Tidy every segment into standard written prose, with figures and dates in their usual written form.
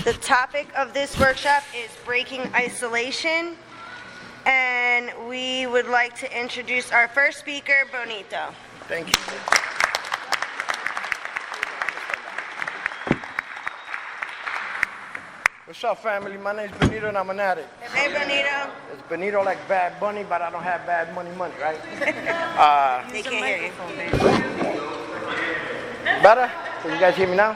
The topic of this workshop is breaking isolation, and we would like to introduce our first speaker, Boneto. Thank you. What's up, family? My name's Boneto, and I'm an addict. Hey, Boneto. It's Boneto like Bad Bunny, but I don't have bad money, right? They can't hear you. Better? Can you guys hear me now?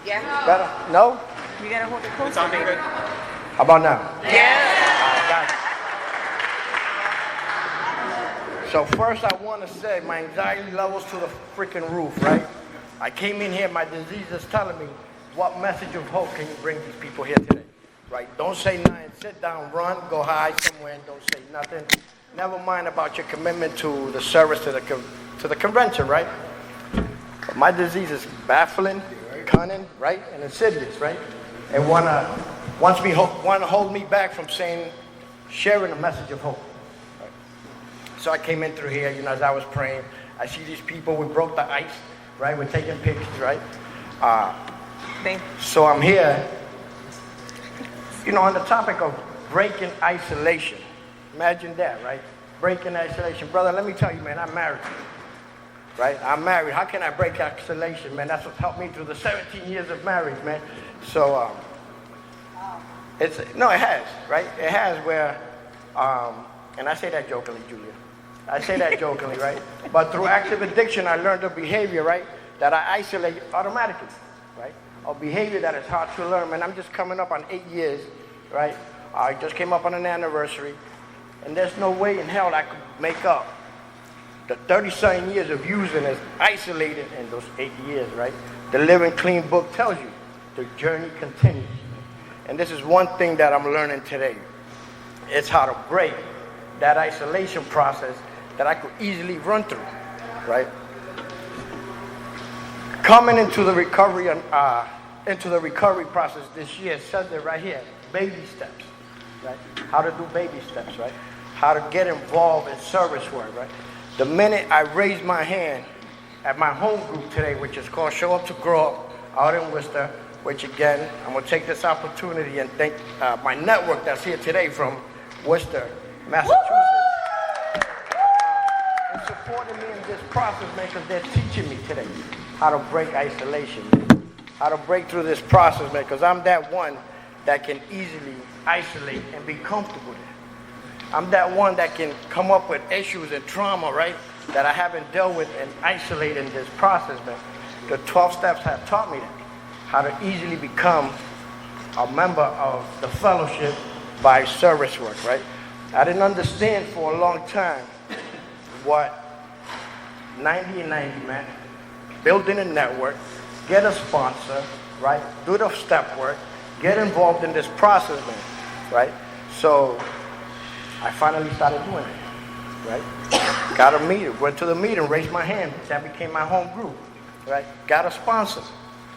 Yeah. Better? No? You gotta hold it close. How about now? Yeah. Got it. So first I want to say my anxiety levels to the freaking roof, right? I came in here, my disease is telling me, what message of hope can you bring these people here today? Right? Don't say nothing. Sit down, run, go hide somewhere, and don't say nothing. Never mind about your commitment to the service to the convention, right? But my disease is baffling, cunning, right, and insidious, right? And wanna hold me back from sharing a message of hope. Right? So I came in through here, as I was praying. I see these people. We broke the ice, right? We're taking pictures, right? So I'm here, on the topic of breaking isolation. Imagine that, right? Breaking isolation. Brother, let me tell you, man, I'm married. Right? I'm married. How can I break isolation, man? That's what helped me through the 17 years of marriage, man. So, it has, right? It has where, and I say that jokingly, Julia. I say that jokingly, right? But through active addiction, I learned a behavior, right, that I isolate automatically, right? A behavior that is hard to learn, man. I'm just coming up on 8 years, right? I just came up on an anniversary, and there's no way in hell I could make up the 30-something years of using as isolated in those 8 years, right? The Living Clean book tells you the journey continues. And this is one thing that I'm learning today. It's how to break that isolation process that I could easily run through, right? Coming into the recovery process this year, it says it right here, baby steps, right? How to do baby steps, right? How to get involved in service work, right? The minute I raised my hand at my home group today, which is called Show Up to Grow Up out in Worcester, which again, I'm going to take this opportunity and thank my network that's here today from Worcester, Massachusetts, and supporting me in this process, man, because they're teaching me today how to break isolation, man. How to break through this process, man, because I'm that one that can easily isolate and be comfortable there. I'm that one that can come up with issues and trauma, right, that I haven't dealt with and isolate in this process, man. The 12 steps have taught me that, how to easily become a member of the fellowship by service work, right? I didn't understand for a long time what 90 and 90 meant. Building a network, get a sponsor, right? Do the step work, get involved in this process, man, right? So I finally started doing it, right? Got a meeting, went to the meeting, raised my hand. That became my home group, right? Got a sponsor,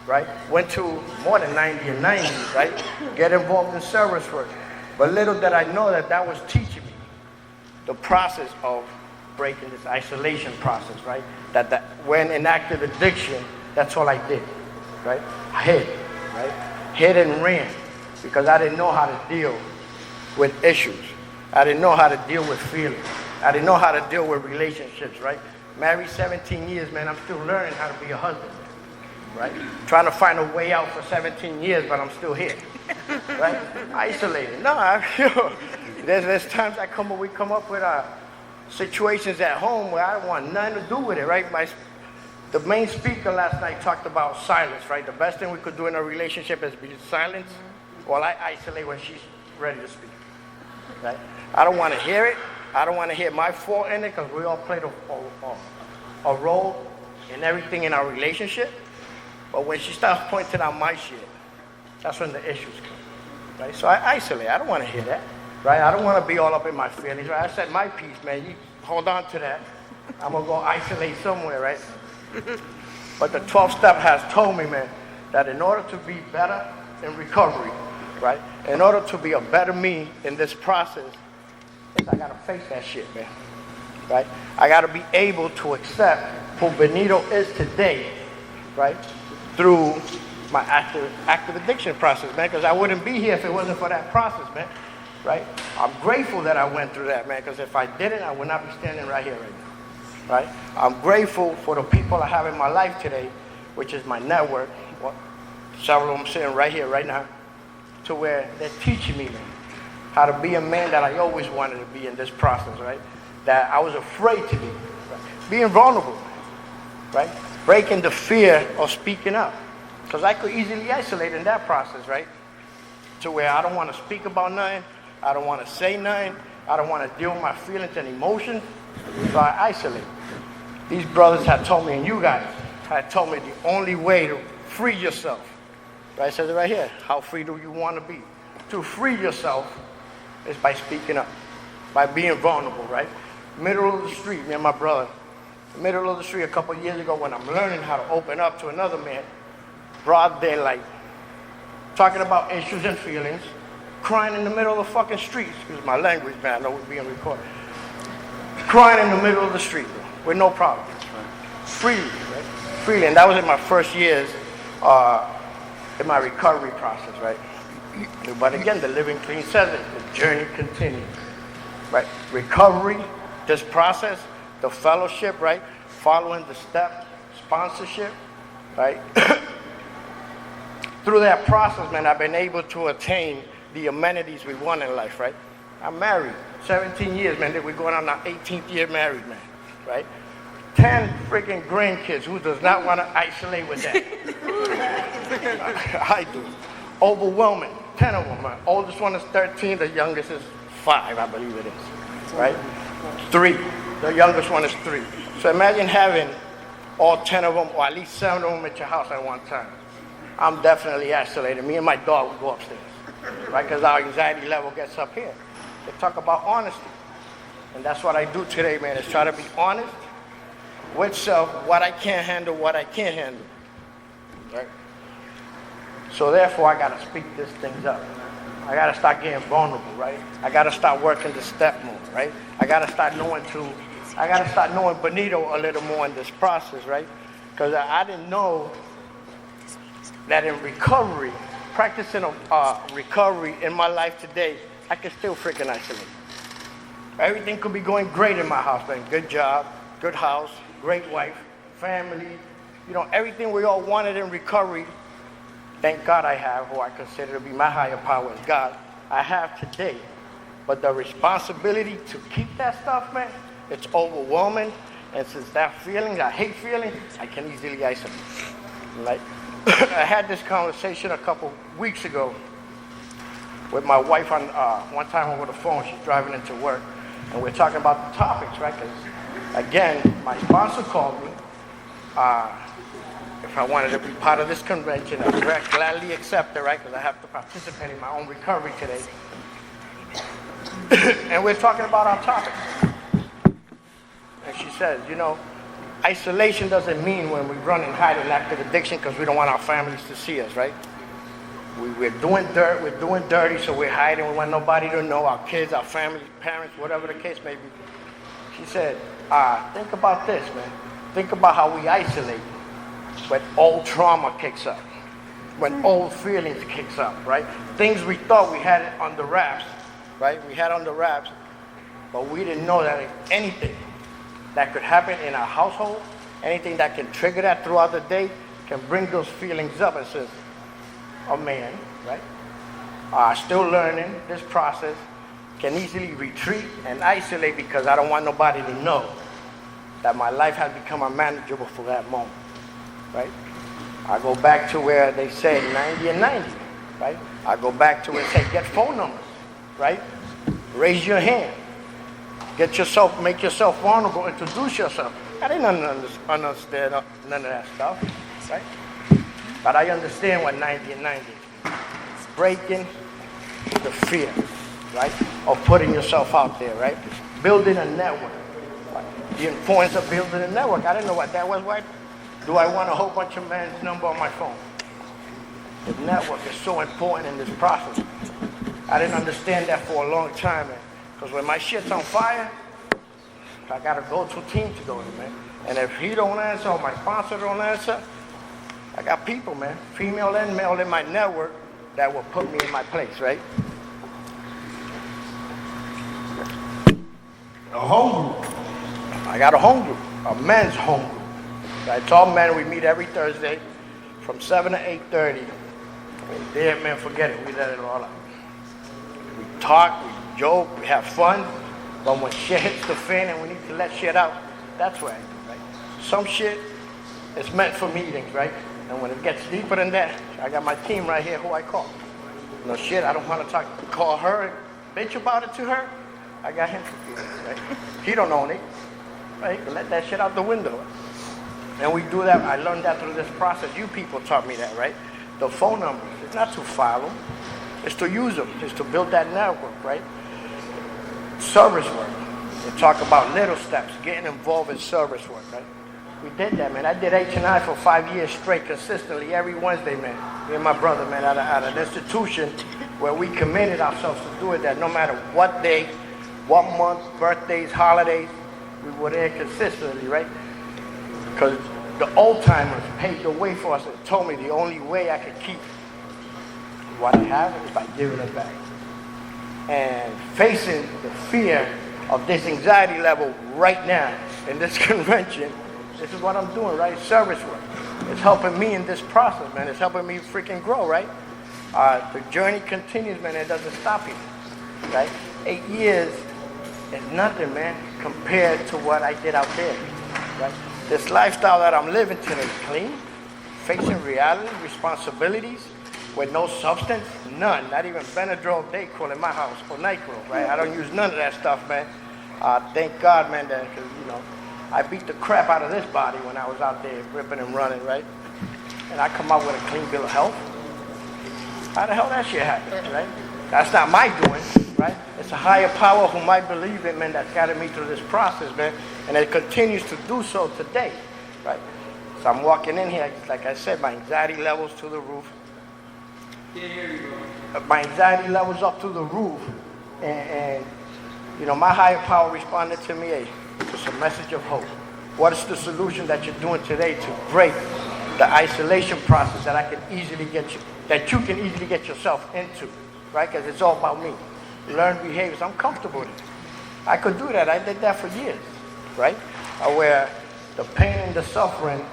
right? Went to more than 90 and 90, right? Get involved in service work. But little did I know that was teaching me the process of breaking this isolation process, right? That when in active addiction, that's all I did, right? I hid, right? Hid and ran because I didn't know how to deal with issues. I didn't know how to deal with feelings. I didn't know how to deal with relationships, right? Married 17 years, man, I'm still learning how to be a husband, right? Trying to find a way out for 17 years, but I'm still here, right? Isolated. No, there's times we come up with situations at home where I don't want nothing to do with it, right? The main speaker last night talked about silence, right? The best thing we could do in a relationship is be silence. Well, I isolate when she's ready to speak, right? I don't want to hear it. I don't want to hear my fault in it because we all played a role in everything in our relationship. But when she starts pointing out my shit, that's when the issues come, right? So I isolate. I don't want to hear that, right? I don't want to be all up in my feelings, right? I said my piece, man. You hold on to that. I'm going to go isolate somewhere, right? But the 12th step has told me, man, that in order to be better in recovery, right? In order to be a better me in this process, I got to face that shit, man, right? I got to be able to accept who Boneto is today, right? Through my active addiction process, man, because I wouldn't be here if it wasn't for that process, man, right? I'm grateful that I went through that, man, because if I didn't, I would not be standing right here right now, right? I'm grateful for the people I have in my life today, which is my network. Well, several of them sitting right here, right now, to where they're teaching me, man, how to be a man that I always wanted to be in this process, right? That I was afraid to be, right? Being vulnerable, right? Breaking the fear of speaking up. Because I could easily isolate in that process, right? To where I don't want to speak about nothing, I don't want to say nothing, I don't want to deal with my feelings and emotions, so I isolate. These brothers had told me, and you guys had told me the only way to free yourself, right? It says it right here. How free do you want to be? To free yourself is by speaking up, by being vulnerable, right? Middle of the street, me and my brother, middle of the street a couple of years ago when I'm learning how to open up to another man, broad daylight, talking about issues and feelings, crying in the middle of the fucking street. Excuse my language, man, I know we're being recorded. Crying in the middle of the street, bro, with no problem. Freely, right? Freely, and that was in my first years in my recovery process, right? But again, the Living Clean says it, the journey continues, right? Recovery, this process, the fellowship, right? Following the steps, sponsorship, right? Through that process, man, I've been able to attain the amenities we want in life, right? I'm married, 17 years, man. We're going on our 18th year married, man, right? 10 freaking grandkids. Who does not want to isolate with that? I do. Overwhelming, 10 of them. My oldest one is 13, the youngest is 5, I believe it is, right? 3, the youngest one is 3. So imagine having all 10 of them, or at least 7 of them at your house at one time. I'm definitely isolated. Me and my dog would go upstairs, right? Because our anxiety level gets up here. They talk about honesty. And that's what I do today, man, is try to be honest with self, what I can't handle, what I can't handle, right? So therefore, I got to speak these things up. I got to start getting vulnerable, right? I got to start working the step more, right? I got to start knowing Boneto a little more in this process, right? Because I didn't know that in recovery, practicing recovery in my life today, I can still freaking isolate. Everything could be going great in my house, man. Good job, good house, great wife, family, you know, everything we all wanted in recovery, thank God I have, who I consider to be my higher power is God, I have today. But the responsibility to keep that stuff, man, it's overwhelming. And since that feeling, I hate feeling, I can easily isolate. Like, I had this conversation a couple weeks ago with my wife on one time over the phone. She's driving into work, and we're talking about the topics, right? Because again, my sponsor called me if I wanted to be part of this convention. I gladly accepted, right? Because I have to participate in my own recovery today. And we're talking about our topics. And she says, you know, isolation doesn't mean when we run and hide in active addiction because we don't want our families to see us, right? We're doing dirty, so we're hiding. We want nobody to know, our kids, our family, parents, whatever the case may be. She said, think about this, man. Think about how we isolate when old trauma kicks up, when old feelings kicks up, right? Things we thought we had it under wraps, right? We had under wraps, but we didn't know that anything that could happen in our household, anything that can trigger that throughout the day, can bring those feelings up. And says, a man, right, still learning this process, can easily retreat and isolate because I don't want nobody to know that my life has become unmanageable for that moment, right? I go back to where they say 90 and 90, right? I go back to where they say get phone numbers, right? Raise your hand. Make yourself vulnerable, introduce yourself. I didn't understand none of that stuff, right? But I understand what 90 and 90 is. Breaking the fear, right? Of putting yourself out there, right? Building a network. Right? The importance of building a network. I didn't know what that was. Why do I want a whole bunch of men's number on my phone? The network is so important in this process. I didn't understand that for a long time, man. Because when my shit's on fire, I got a go-to team to go to, man. And if he don't answer or my sponsor don't answer, I got people, man, female and male in my network that will put me in my place, right? A home group. I got a home group, a men's home group. It's all men. We meet every Thursday from 7 to 8:30. And there, man, forget it. We let it all out. We talk, we joke, we have fun. But when shit hits the fan and we need to let shit out, that's what I do, right? Some shit is meant for meetings, right? And when it gets deeper than that, I got my team right here who I call. No shit, I don't want to call her and bitch about it to her. I got him for feelings, right? He don't own it, right? You can let that shit out the window. And we do that. I learned that through this process. You people taught me that, right? The phone numbers, it's not to follow, it's to use them. It's to build that network, right? Service work. They talk about little steps, getting involved in service work, right? We did that, man. I did H&I for 5 years straight, consistently, every Wednesday, man. Me and my brother, man, at an institution where we committed ourselves to doing that no matter what day, what month, birthdays, holidays, we were there consistently, right? Because the old timers paved the way for us and told me the only way I could keep what I have is by giving it back. And facing the fear of this anxiety level right now in this convention, this is what I'm doing, right? Service work. It's helping me in this process, man. It's helping me freaking grow, right? The journey continues, man. It doesn't stop here, right? 8 years is nothing, man, compared to what I did out there, right? This lifestyle that I'm living today is clean, facing reality, responsibilities, with no substance, none, not even Benadryl, Dayquil in my house, or NyQuil, right? I don't use none of that stuff, man. Thank God, man, that, cause, you know, I beat the crap out of this body when I was out there ripping and running, right? And I come out with a clean bill of health. How the hell that shit happened, right? That's not my doing, right? It's a higher power whom I believe in, man, that's guided me through this process, man. And it continues to do so today, right? So I'm walking in here, like I said, my anxiety levels to the roof. My anxiety levels up to the roof. And you know, my higher power responded to me, hey, it's a message of hope. What is the solution that you're doing today to break the isolation process that I can easily get you, that you can easily get yourself into, right? Because it's all about me. Learn behaviors. I'm comfortable with it. I could do that. I did that for years, right? Where the pain and the suffering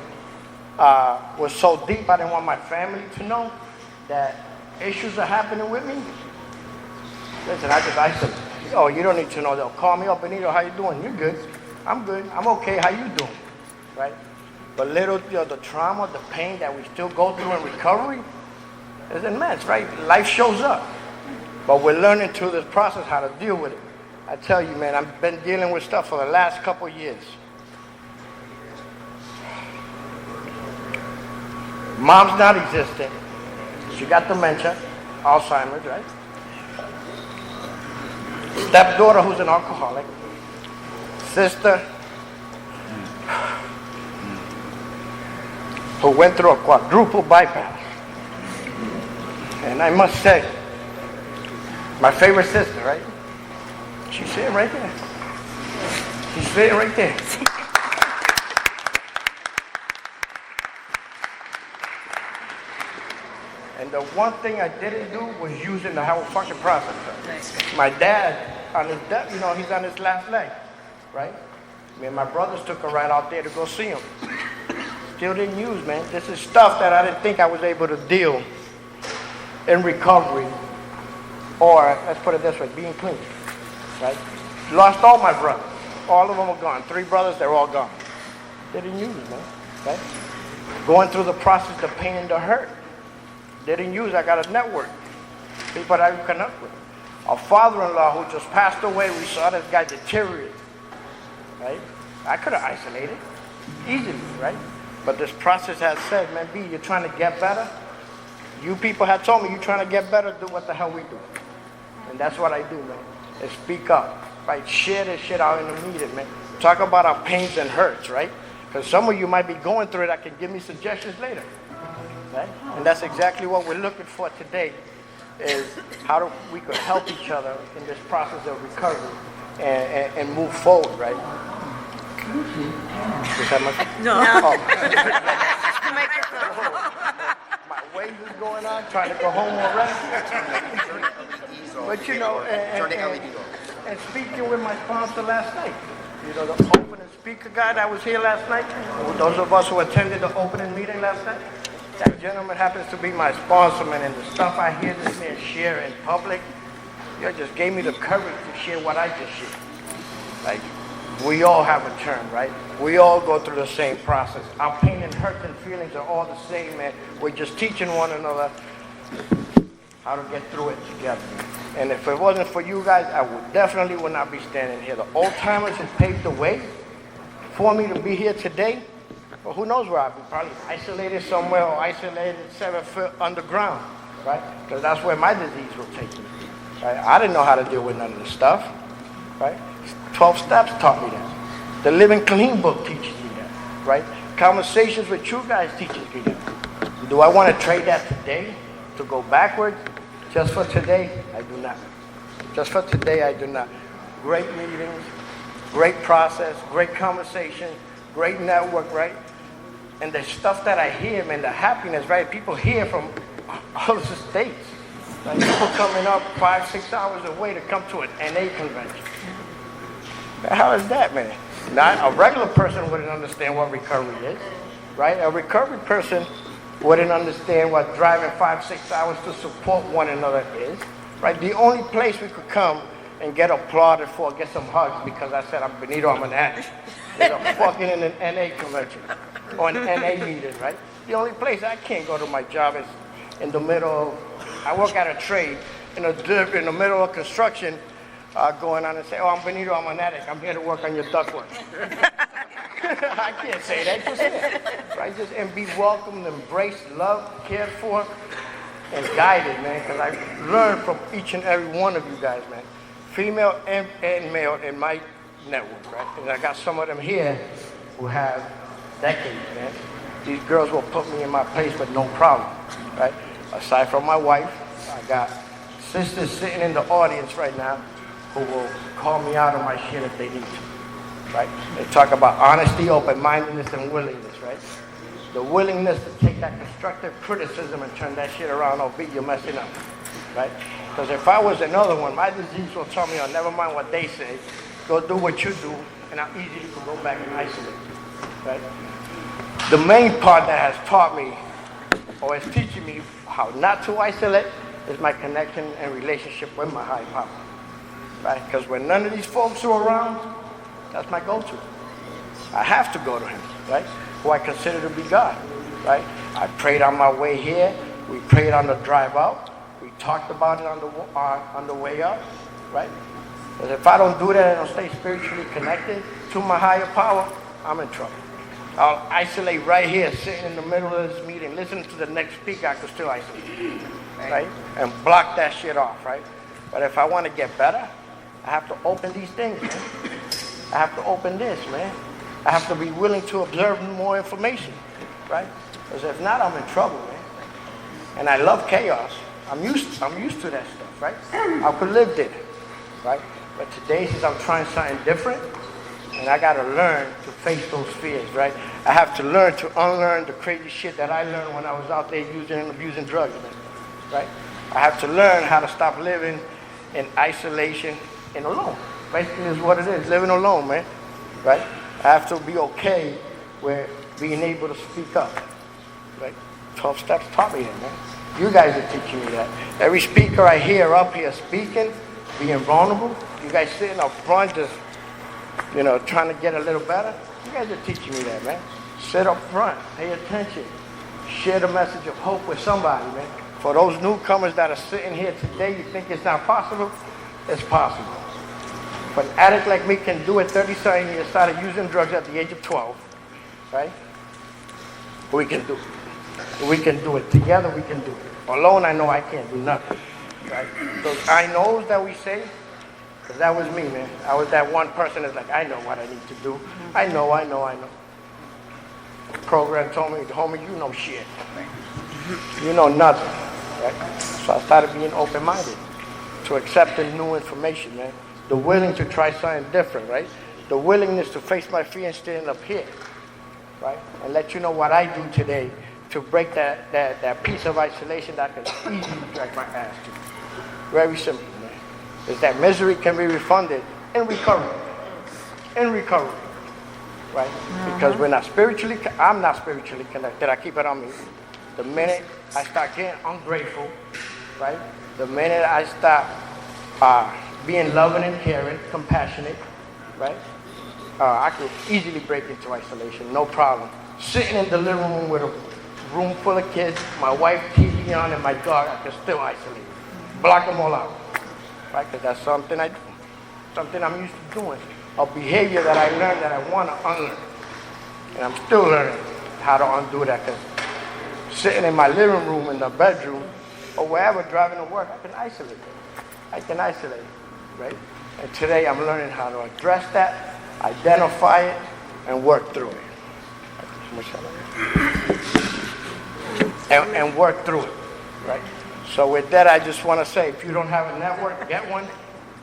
was so deep, I didn't want my family to know that issues are happening with me. Listen, I just isolate. Oh, you don't need to know. They'll call me up, Boneto, how you doing? You're good. I'm good. I'm okay. How you doing? Right? But little, you know, the trauma, the pain that we still go through in recovery is immense, right? Life shows up. But we're learning through this process how to deal with it. I tell you, man, I've been dealing with stuff for the last couple of years. Mom's not existent. She got dementia, Alzheimer's, right? Stepdaughter who's an alcoholic. Sister who went through a quadruple bypass. And I must say, my favorite sister, right? She's sitting right there. She's sitting right there. And the one thing I didn't do was using the whole fucking process. My dad, on his death, you know, he's on his last leg, right? Me and my brothers took a ride out there to go see him. Still didn't use, man. This is stuff that I didn't think I was able to deal in recovery, or let's put it this way, being clean, right? Lost all my brothers. All of them are gone. 3 brothers, they're all gone. Didn't use, man, right? Going through the process, the pain and the hurt. Didn't use, I got a network. People that I can connect with. A father-in-law who just passed away, we saw this guy deteriorate, right? I could have isolated easily, right? But this process has said, man, B, you're trying to get better. You people have told me you're trying to get better, do what the hell we do. And that's what I do, man, is speak up, right? Share this shit out in the meeting, man. Talk about our pains and hurts, right? Because some of you might be going through it, that can give me suggestions later. Right? And that's exactly what we're looking for today, is how we could help each other in this process of recovery and move forward, right? Is that my... No. Oh. The microphone. going on, trying to go home already. But you know, and speaking with my sponsor last night, you know, the opening speaker guy that was here last night, those of us who attended the opening meeting last night, that gentleman happens to be my sponsor, man, and the stuff I hear this man share in public, you just gave me the courage to share what I just shared. Like, we all have a turn, right? We all go through the same process. Our pain and hurt and feelings are all the same, man. We're just teaching one another how to get through it together. And if it wasn't for you guys, I would not be standing here. The old timers have paved the way for me to be here today. Well, who knows where I'd be? Probably isolated somewhere or isolated 7 foot underground, right? Because that's where my disease will take me. Right? I didn't know how to deal with none of this stuff, right? 12 Steps taught me that. The Living Clean book teaches me that, right? Conversations with you guys teaches me that. Do I want to trade that today to go backwards? Just for today, I do not. Just for today, I do not. Great meetings, great process, great conversation, great network, right? And the stuff that I hear, man, the happiness, right? People hear from other states. Like people coming up 5-6 hours away to come to an NA convention. How is that, man? Now, a regular person wouldn't understand what recovery is, right? A recovery person wouldn't understand what driving 5-6 hours to support one another is, right? The only place we could come and get applauded for, get some hugs because I said I'm Boneto, I'm an addict, is I'm fucking in an NA convention or an NA meeting, right? The only place I can't go to my job is in the middle of, I work at a trade in the middle of construction, going on and say, oh, I'm Boneto, I'm an addict, I'm here to work on your ductwork. I can't say that, just say it, right? Just and be welcomed, embraced, loved, cared for, and guided, man, because I learned from each and every one of you guys, man, female and male in my network, right? And I got some of them here who have decades, man. These girls will put me in my place with no problem, right? Aside from my wife, I got sisters sitting in the audience right now who will call me out on my shit if they need to, right? They talk about honesty, open-mindedness, and willingness, right? The willingness to take that constructive criticism and turn that shit around, oh, B, you're messing up, right? Because if I was another one, my disease will tell me, oh, never mind what they say, go do what you do, and how easy you can go back and isolate, right? The main part that has taught me, or is teaching me how not to isolate, is my connection and relationship with my higher power, right? Because when none of these folks are around, that's my go-to. I have to go to him, right? Who I consider to be God, right? I prayed on my way here. We prayed on the drive out. We talked about it on the way up, right? Because if I don't do that and don't stay spiritually connected to my higher power, I'm in trouble. I'll isolate right here, sitting in the middle of this meeting, listening to the next speaker, I could still isolate, right? And block that shit off, right? But if I want to get better, I have to open these things, man. I have to open this, man. I have to be willing to observe more information, right? Because if not, I'm in trouble, man. And I love chaos. I'm used to that stuff, right? I could live it, right? But today, since I'm trying something different, and I gotta learn to face those fears, right? I have to learn to unlearn the crazy shit that I learned when I was out there using and abusing drugs, man, right? I have to learn how to stop living in isolation and alone. Basically is what it is, living alone, man, right? I have to be okay with being able to speak up, right? 12 Steps taught me that, man. You guys are teaching me that. Every speaker I hear up here speaking, being vulnerable, you guys sitting up front just, trying to get a little better, you guys are teaching me that, man. Sit up front, pay attention, share the message of hope with somebody, man. For those newcomers that are sitting here today, you think it's not possible? It's possible. But an addict like me can do it 30-something years, started using drugs at the age of 12, right? We can do it. We can do it. Together we can do it. Alone I know I can't do nothing, right? Those I knows that we say, because that was me, man. I was that one person that's like, I know what I need to do. I know. The program told me, homie, you know shit. You know nothing, right? So I started being open-minded to accepting new information, man. The willing to try something different, right? The willingness to face my fear and stand up here, right? And let you know what I do today to break that piece of isolation that I can easily drag my ass to. Very simple, man. Is that misery can be refunded in recovery. In recovery. Right? Because we're not spiritually, I'm not spiritually connected. I keep it on me. The minute I start getting ungrateful, right? The minute I stop being loving and caring, compassionate, right? I could easily break into isolation, no problem. Sitting in the living room with a room full of kids, my wife, TV on, and my dog, I can still isolate. Block them all out, right? Because that's something I do, something I'm used to doing. A behavior that I learned that I want to unlearn. And I'm still learning how to undo that. Because sitting in my living room, in the bedroom, or wherever, driving to work, I can isolate. I can isolate, right? And today I'm learning how to address that, identify it, and work through it. And work through it, right? So with that, I just want to say, if you don't have a network, get one.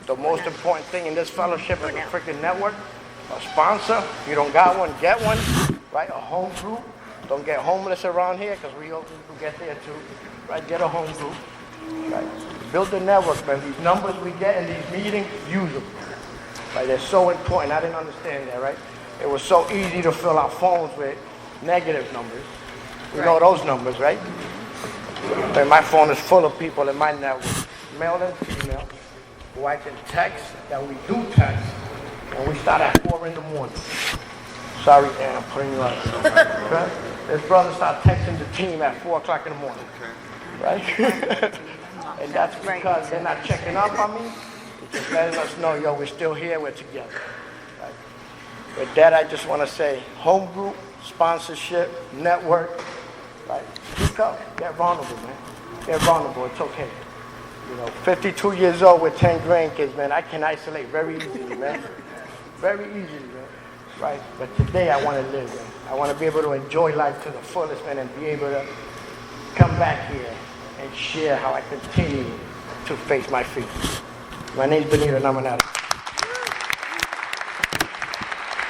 The most important thing in this fellowship is a freaking network, a sponsor. If you don't got one, get one, right? A home group. Don't get homeless around here, because we hope people get there too, right? Get a home group, right? Build a network, man. These numbers we get in these meetings, use them, right? They're so important. I didn't understand that, right? It was so easy to fill out phones with negative numbers. You know those numbers, right? And my phone is full of people in my network, male and female, who I can text, that we do text, and we start at 4 in the morning. Sorry, Ann, I'm putting you on. Okay? This brother start texting the team at 4 o'clock in the morning, right? And that's because they're not checking up on me. They're just letting us know, yo, we're still here, we're together. Right? With that, I just want to say, home group, sponsorship, network, right? Speak up, get vulnerable, man. Get vulnerable, it's okay. You know, 52 years old with 10 grandkids, man, I can isolate very easily, man. Very easily, man. Right? But today I want to live, man. I want to be able to enjoy life to the fullest, man, and be able to come back here and share how I continue to face my fears. My name's Boneto, and I'm an addict.